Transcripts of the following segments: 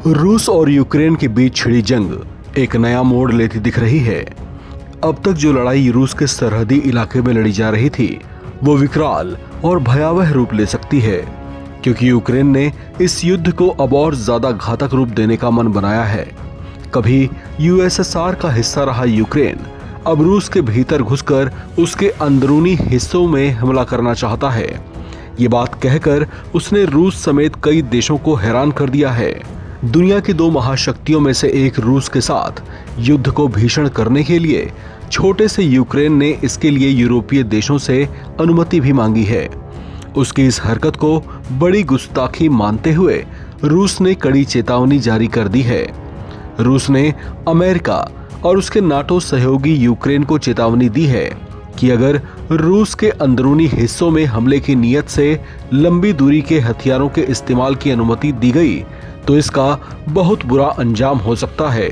रूस और यूक्रेन के बीच छिड़ी जंग एक नया मोड़ लेती दिख रही है। अब तक जो लड़ाई रूस के सरहदी इलाके में लड़ी जा रही थी वो विकराल और भयावह रूप ले सकती है, क्योंकि यूक्रेन ने इस युद्ध को अब और ज्यादा घातक रूप देने का मन बनाया है। कभी यूएसएसआर का हिस्सा रहा यूक्रेन अब रूस के भीतर घुसकर उसके अंदरूनी हिस्सों में हमला करना चाहता है। ये बात कहकर उसने रूस समेत कई देशों को हैरान कर दिया है। दुनिया की दो महाशक्तियों में से एक रूस के साथ युद्ध को भीषण करने के लिए छोटे से यूक्रेन ने इसके लिए यूरोपीय देशों से अनुमति भी मांगी है। उसकी इस हरकत को बड़ी गुस्ताखी मानते हुए रूस ने कड़ी चेतावनी जारी कर दी है। रूस ने अमेरिका और उसके नाटो सहयोगी यूक्रेन को चेतावनी दी है कि अगर रूस के अंदरूनी हिस्सों में हमले की नीयत से लंबी दूरी के हथियारों के इस्तेमाल की अनुमति दी गई तो इसका बहुत बुरा अंजाम हो सकता है।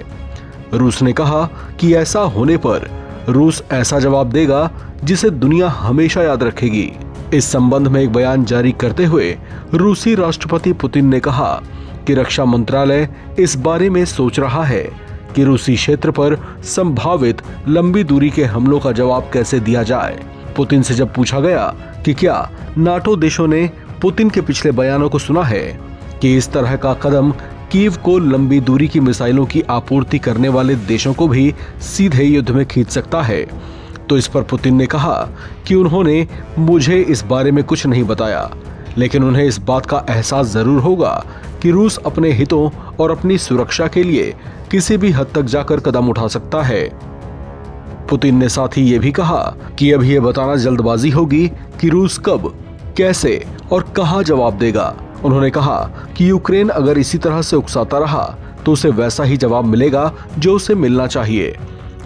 रूस ने कहा कि ऐसा होने पर रूस ऐसा जवाब देगा जिसे दुनिया हमेशा याद रखेगी। इस संबंध में एक बयान जारी करते हुए रूसी राष्ट्रपति पुतिन ने कहा कि रक्षा मंत्रालय इस बारे में सोच रहा है कि रूसी क्षेत्र पर संभावित लंबी दूरी के हमलों का जवाब कैसे दिया जाए। पुतिन से जब पूछा गया कि क्या नाटो देशों ने पुतिन के पिछले बयानों को सुना है कि इस तरह का कदम कीव को लंबी दूरी की मिसाइलों की आपूर्ति करने वाले देशों को भी सीधे युद्ध में खींच सकता है, तो इस पर पुतिन ने कहा कि उन्होंने मुझे इस बारे में कुछ नहीं बताया, लेकिन उन्हें इस बात का एहसास जरूर होगा कि रूस अपने हितों और अपनी सुरक्षा के लिए किसी भी हद तक जाकर कदम उठा सकता है। पुतिन ने साथ ही ये भी कहा कि अब यह बताना जल्दबाजी होगी कि रूस कब, कैसे और कहां जवाब देगा। उन्होंने कहा कि यूक्रेन अगर इसी तरह से उकसाता रहा तो उसे वैसा ही जवाब मिलेगा जो उसे मिलना चाहिए।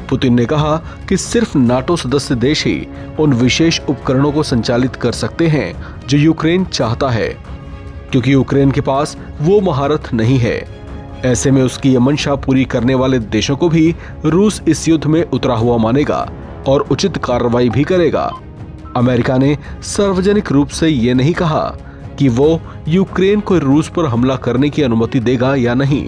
पुतिन ने कहा कि सिर्फ नाटो सदस्य देश ही उन विशेष उपकरणों को संचालित कर सकते हैं जो यूक्रेन चाहता है, क्योंकि यूक्रेन के पास वो महारत नहीं है। ऐसे में उसकी ये मंशा पूरी करने वाले देशों को भी रूस इस युद्ध में उतरा हुआ मानेगा और उचित कार्रवाई भी करेगा। अमेरिका ने सार्वजनिक रूप से ये नहीं कहा कि वो यूक्रेन को रूस पर हमला करने की अनुमति देगा या नहीं,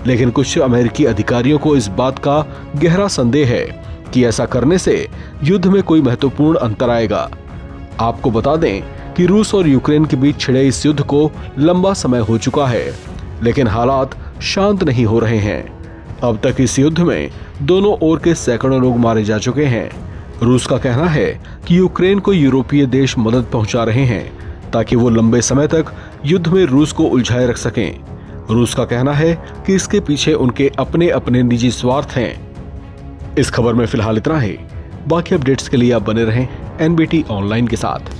लेकिन कुछ अमेरिकी अधिकारियों को इस बात का गहरा संदेह है कि ऐसा करने से युद्ध में कोई महत्वपूर्ण अंतर आएगा। आपको बता दें कि रूस और यूक्रेन के बीच छिड़े इस युद्ध को लंबा समय हो चुका है, लेकिन हालात शांत नहीं हो रहे हैं। अब तक इस युद्ध में दोनों ओर के सैकड़ों लोग मारे जा चुके हैं। रूस का कहना है कि यूक्रेन को यूरोपीय देश मदद पहुंचा रहे हैं ताकि वो लंबे समय तक युद्ध में रूस को उलझाए रख सकें। रूस का कहना है कि इसके पीछे उनके अपने अपने निजी स्वार्थ हैं। इस खबर में फिलहाल इतना ही। बाकी अपडेट्स के लिए आप बने रहें एनबीटी ऑनलाइन के साथ।